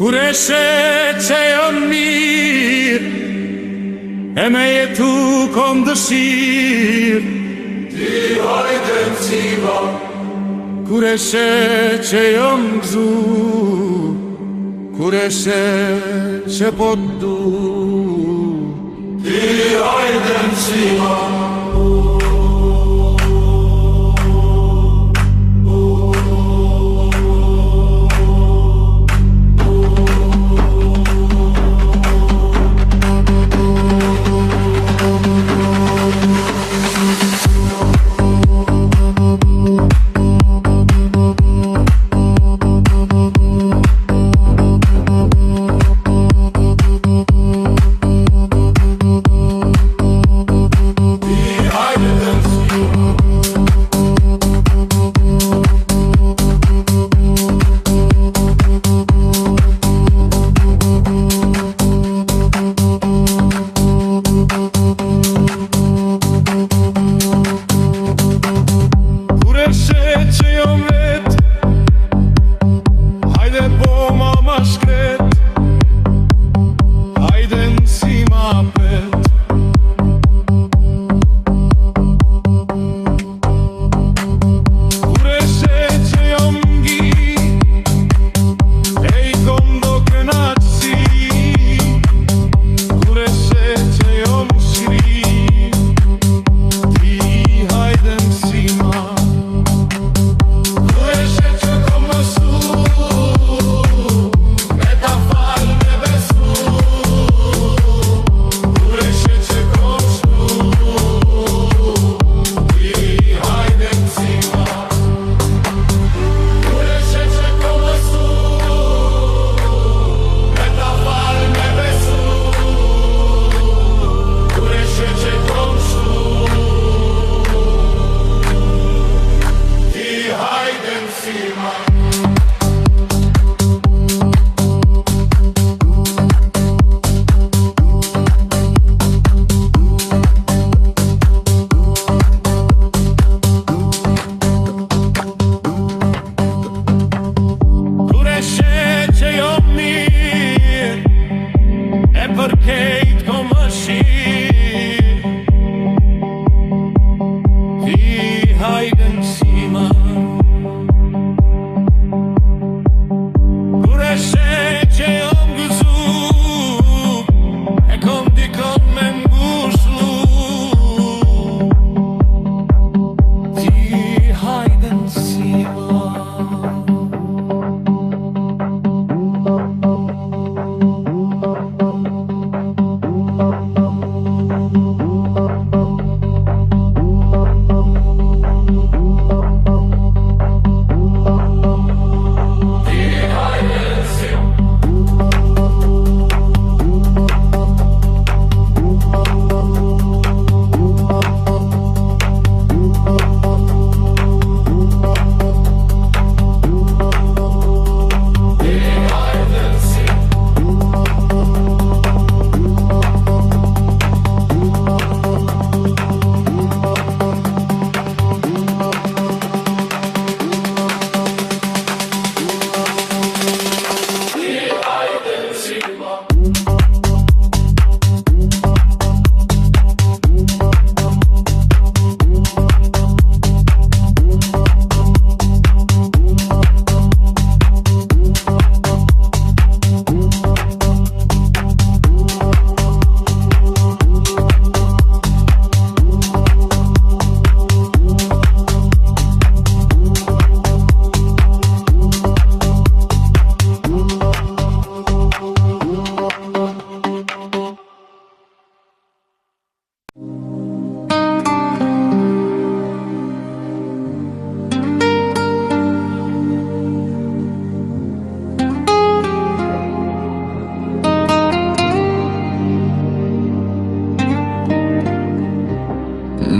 Kur e she që jon mirë, e me jetu kom dëshirë, ti hajde msiba. Kur e she që jon gëzu, kur e she që po t'du, ti hajde msiba.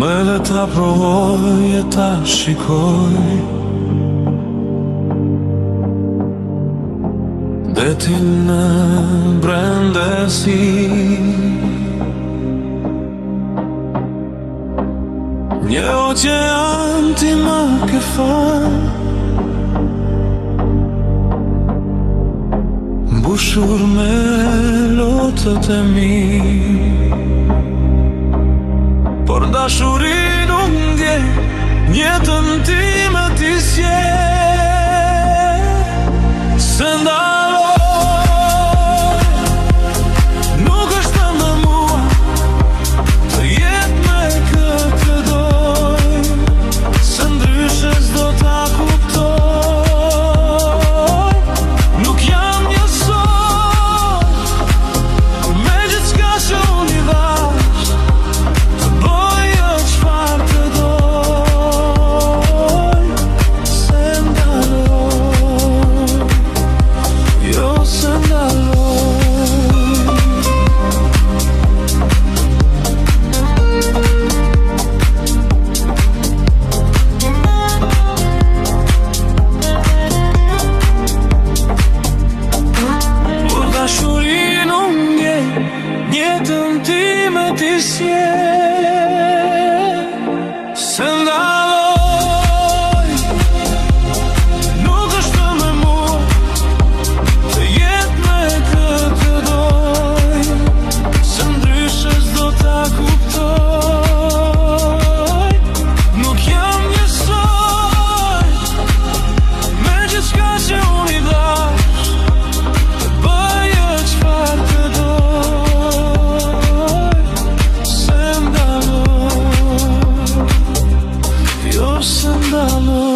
Më le ta provoj e ta shikoj detin në brendësi. Një oqean ti më ke fal, mbushur me lotët e mi. Por dashuri nuk ndjej, jetën time ti sje. Se ndaloj, nuk është me mua të jetë me këtë doj. Se ndryshe s'do ta kuptoj. Nuk jam njësoj, me gjithë s'ka që unë i vash, të bëjë çfarë të doj. Se ndaloj, jo se ndaloj. Por dashuri nuk ndjej, jetën time ti sje. Se ndaloj, nuk është me mua të jetë me këtë doj. Se ndryshe s'do ta kuptoj. Nuk jam njësoj, me gjithçka që unë i dash, të bëjë çfarë të doj. Se ndaloj, jo se ndaloj.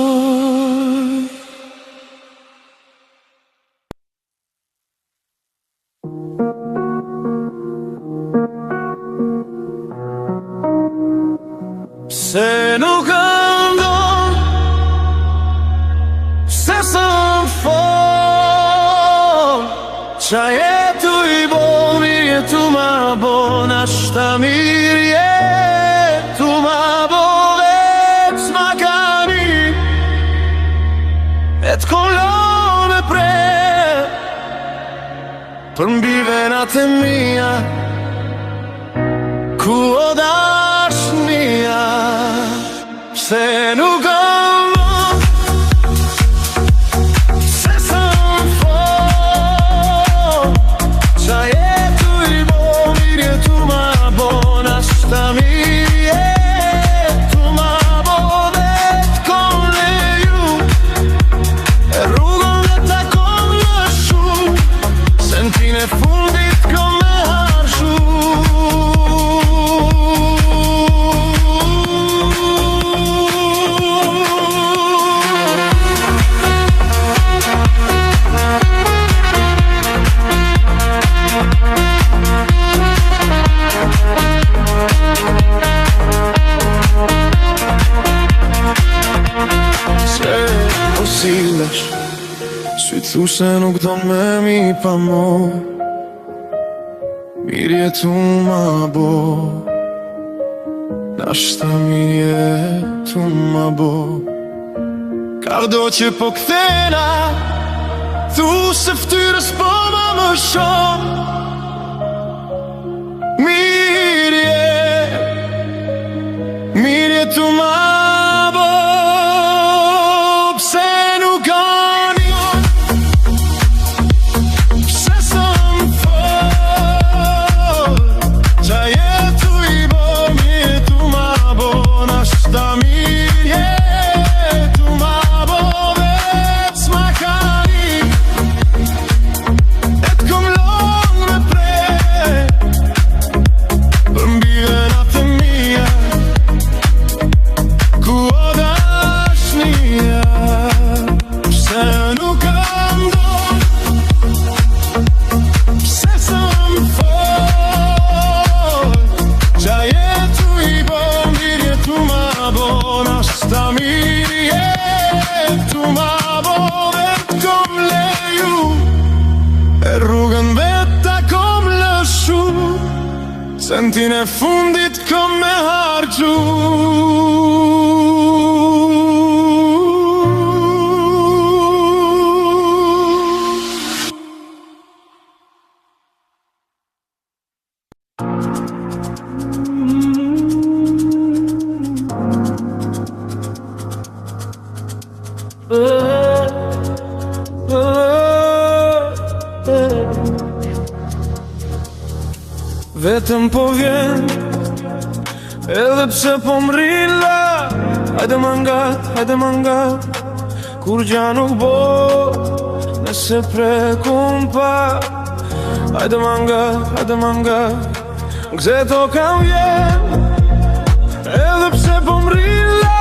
Se nuk këndon, se së më fol, qa jetu i bo, mirë jetu ma bo, nashta mirë jetu ma bo, vec ma kani, et kolon e pre, për mbi venat e mia, ku o dashnia. Se nuk këndon, se së më fol, qa jetu i bo, mirë jetu ma bo, nashta mirë jetu ma bo, vet kom leju, e rrugën dhe ta kom lëshu, sentin e fundit kom me harshu. Se po sillesh, sy thu se nuk do me mi pa mo, mirë jetu ma bo, nashta mirë jetu ma bo. Ka do që po kthena, thu se ftyrës po ma më shoh. Mirë jetu ma bo, pse nuk ani, pse së më fol, qa jetu i bo, mirë jetu ma bo, nashta mirë jetu ma bo, vec ma kani, et kom long me pre, për mbi venat e mia, ku o dashnia. Pse nuk këndon, pse së më fol, qa jetu i bo, mirë jetu ma bo, nashta mirë jetu ma bo, vet kom leju, e rrugën vet ta kom lëshu, sentin e fundit kom me harxhu. vetëm po vjen, edhe pse po mrilla. Hajde manga, kur gja nuk bo, nëse prekum pa. Hajde manga, gze to kam vjen, edhe pse po mrilla.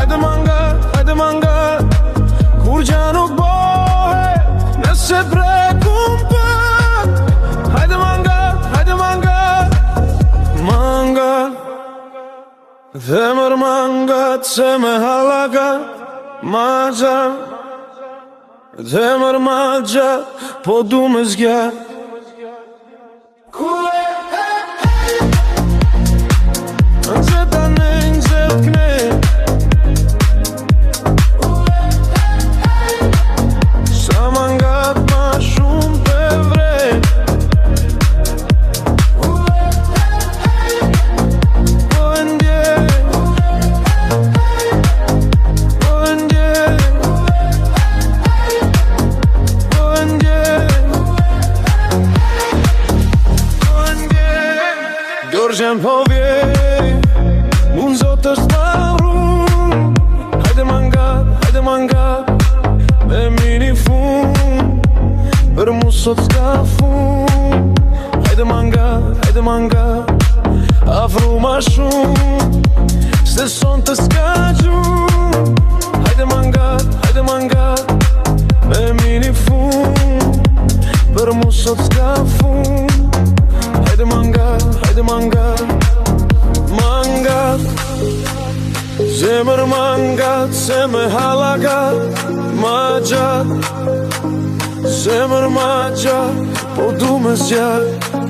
Hajde manga, kur gja nuk bo, nëse prekum pa. Hajde manga, zemër mangat se me halaka magja. Zemër magja, po du me zgjat. Nëzet ane, nëzet kne, sa mangat ma shumë të vrej. Dorëgjem po vjej, unë zot është marru. Hajde manga, me mini fun, për mu sot s'ka fun. Hajde manga, afru ma shumë, se son të s'ka gjum. Hajde manga, me mini fun, për mu sot s'ka fun. Hajde manga, zemër mangat se me halakat magja. Zemër magja, po du me zgjat.